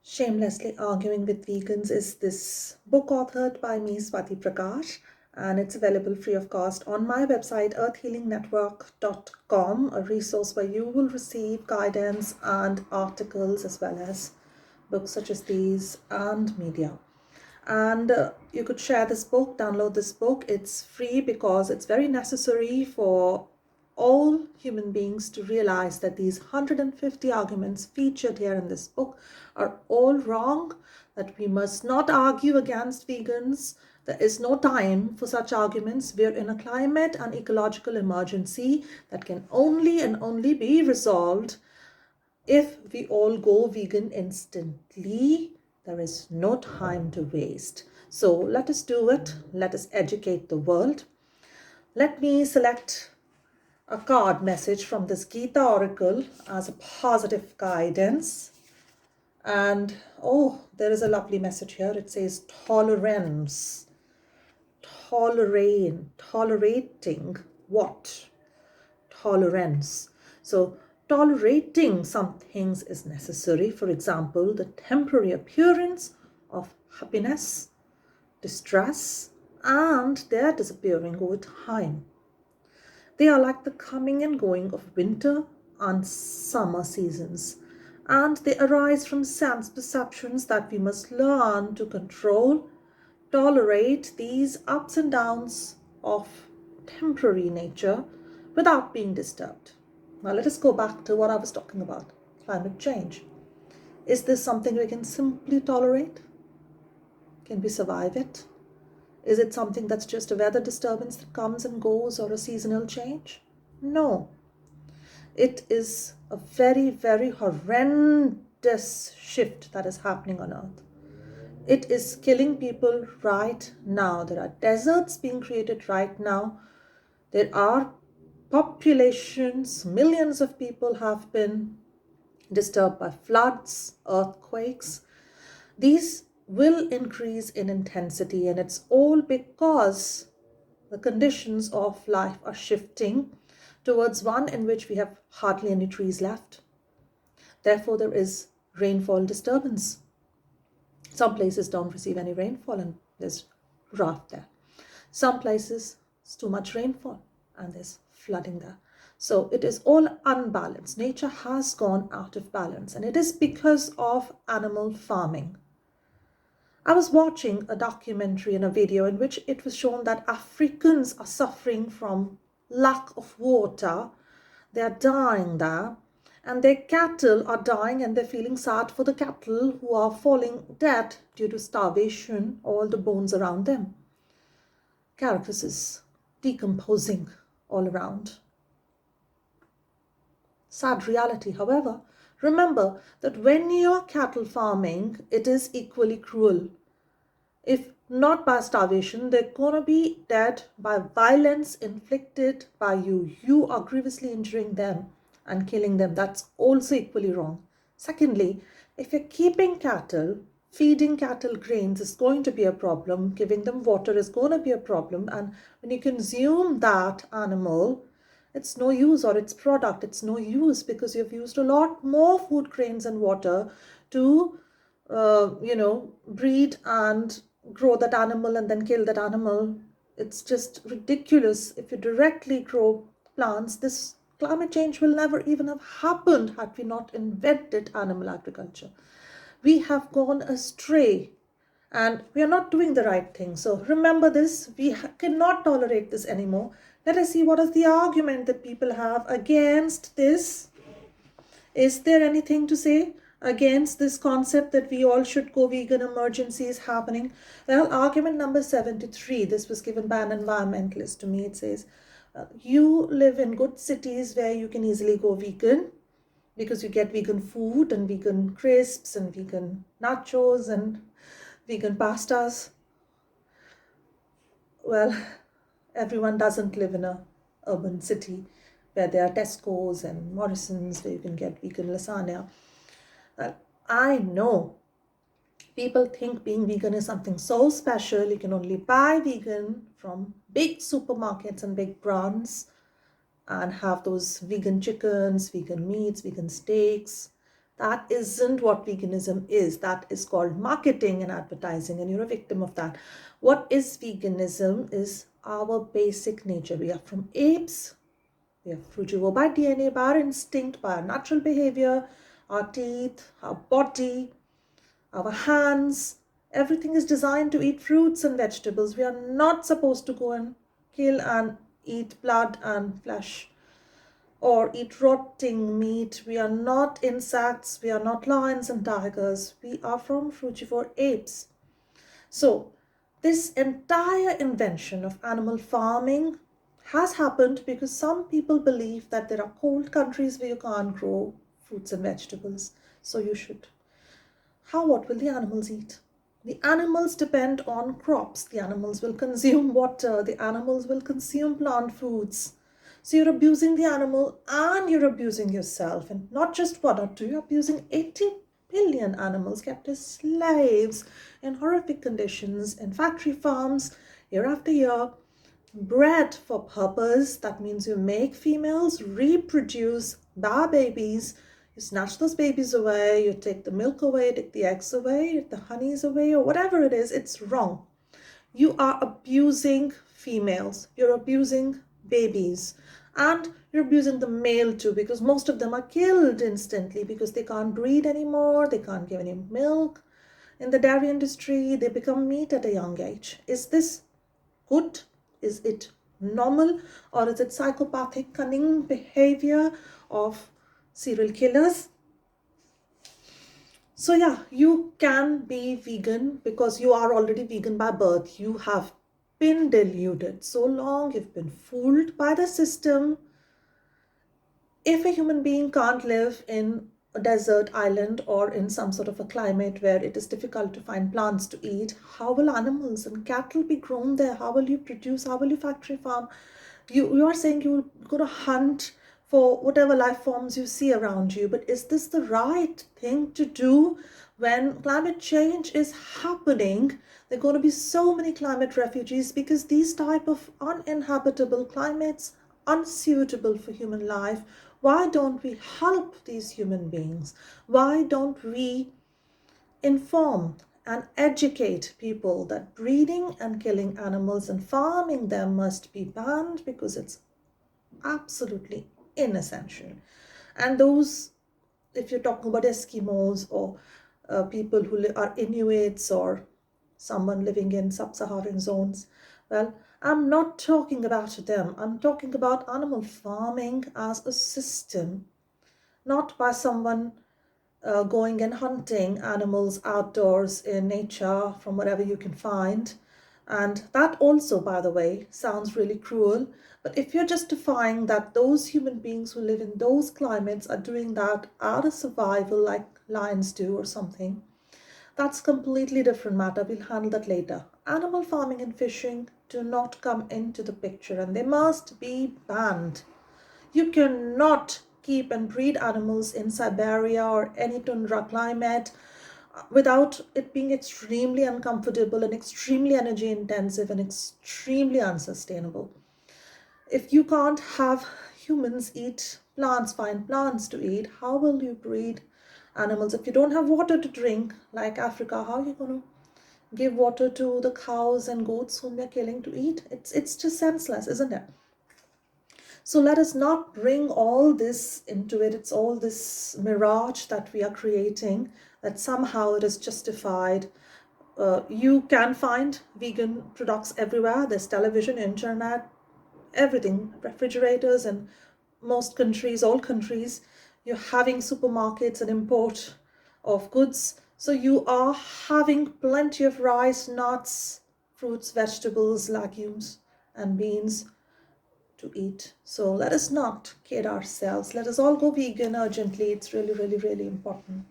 Shamelessly Arguing with Vegans is this book authored by me, Swati Prakash, and it's available free of cost on my website, earthhealingnetwork.com, a resource where you will receive guidance and articles as well as books such as these and media. And you could share this book, download this book. It's free because it's very necessary for all human beings to realize that these 150 arguments featured here in this book are all wrong, that we must not argue against vegans. There is no time for such arguments. We're in a climate and ecological emergency that can only be resolved if we all go vegan instantly. There is no time to waste. So let us do it. Let us educate the world. Let me select a card message from this Gita oracle as a positive guidance. And there is a lovely message here. It says tolerance. Tolerating what? Tolerance. So tolerating some things is necessary. For example, the temporary appearance of happiness, distress, and their disappearing over time. They are like the coming and going of winter and summer seasons, and they arise from sense perceptions that we must learn to control, tolerate these ups and downs of temporary nature without being disturbed. Now let us go back to what I was talking about, climate change. Is this something we can simply tolerate? Can we survive it? Is it something that's just a weather disturbance that comes and goes, or a seasonal change? No. It is a very, very horrendous shift that is happening on Earth. It is killing people right now. There are deserts being created right now. There are populations, millions of people have been disturbed by floods, earthquakes. These will increase in intensity, and it's all because the conditions of life are shifting towards one in which we have hardly any trees left. Therefore, there is rainfall disturbance. Some places don't receive any rainfall and there's drought there. Some places it's too much rainfall and there's flooding there. So it is all unbalanced. Nature has gone out of balance, and it is because of animal farming. I was watching a documentary and a video in which it was shown that Africans are suffering from lack of water. They are dying there, and their cattle are dying, and they're feeling sad for the cattle who are falling dead due to starvation, all the bones around them. Carcasses decomposing all around. Sad reality, however. Remember that when you're cattle farming, it is equally cruel. If not by starvation, they're going to be dead by violence inflicted by you. You are grievously injuring them and killing them. That's also equally wrong. Secondly, if you're keeping cattle, feeding cattle grains is going to be a problem. Giving them water is going to be a problem. And when you consume that animal, it's no use, or its product, it's no use, because you've used a lot more food grains and water to, breed and grow that animal and then kill that animal. It's just ridiculous. If you directly grow plants, this climate change will never even have happened had we not invented animal agriculture. We have gone astray and we are not doing the right thing. So remember this, we cannot tolerate this anymore. Let us see what is the argument that people have against this. Is there anything to say against this concept that we all should go vegan? Emergency is happening. Well, argument number 73, this was given by an environmentalist to me. It says, you live in good cities where you can easily go vegan because you get vegan food and vegan crisps and vegan nachos and vegan pastas. Well, everyone doesn't live in a urban city where there are Tesco's and Morrison's where you can get vegan lasagna. I know people think being vegan is something so special. You can only buy vegan from big supermarkets and big brands and have those vegan chickens, vegan meats, vegan steaks, That isn't what veganism is. That is called marketing and advertising, and you're a victim of that. What is veganism is our basic nature. We are from apes. We are frugivore by DNA, by our instinct, by our natural behavior, our teeth, our body, our hands. Everything is designed to eat fruits and vegetables. We are not supposed to go and kill and eat blood and flesh or eat rotting meat. We are not insects. We are not lions and tigers. We are from frugivore apes. So, this entire invention of animal farming has happened because some people believe that there are cold countries where you can't grow fruits and vegetables. So, you should. What will the animals eat? The animals depend on crops. The animals will consume water. The animals will consume plant foods. So you're abusing the animal and you're abusing yourself. And not just one or two, you're abusing 80 billion animals kept as slaves in horrific conditions in factory farms year after year, bred for purpose. That means you make females reproduce, bear babies. You snatch those babies away, you take the milk away, take the eggs away, the honeys away, or whatever it is. It's wrong. You are abusing females. You're abusing babies. And you're abusing the male too, because most of them are killed instantly because they can't breed anymore. They can't give any milk. In the dairy industry, they become meat at a young age. Is this good? Is it normal? Or is it psychopathic, cunning behavior of serial killers? So yeah, you can be vegan because you are already vegan by birth. You have been deluded so long, you've been fooled by the system. If a human being can't live in a desert island or in some sort of a climate where it is difficult to find plants to eat, how will animals and cattle be grown there? How will you produce? How will you factory farm? You are saying you're going to hunt for whatever life forms you see around you, but is this the right thing to do when climate change is happening? There are going to be so many climate refugees because these type of uninhabitable climates unsuitable for human life. Why don't we help these human beings? Why don't we inform and educate people that breeding and killing animals and farming them must be banned because it's absolutely inessential? And those, if you're talking about Eskimos or people who are Inuits or someone living in sub-Saharan zones, well, I'm not talking about them. I'm talking about animal farming as a system, not by someone going and hunting animals outdoors in nature from whatever you can find. And that also, by the way, sounds really cruel. But if you're justifying that those human beings who live in those climates are doing that out of survival like lions do or something, that's completely different matter. We'll handle that later. Animal farming and fishing do not come into the picture and they must be banned. You cannot keep and breed animals in Siberia or any tundra climate without it being extremely uncomfortable and extremely energy intensive and extremely unsustainable. If you can't have humans eat plants, find plants to eat, how will you breed animals? If you don't have water to drink, like Africa, how are you going to give water to the cows and goats whom you're killing to eat? It's just senseless, isn't it? So let us not bring all this into it. It's all this mirage that we are creating, that somehow it is justified. You can find vegan products everywhere. There's television, internet, everything, refrigerators in most countries, all countries. You're having supermarkets and import of goods. So you are having plenty of rice, nuts, fruits, vegetables, legumes, and beans to eat. So let us not kid ourselves. Let us all go vegan urgently. It's really, really, really important.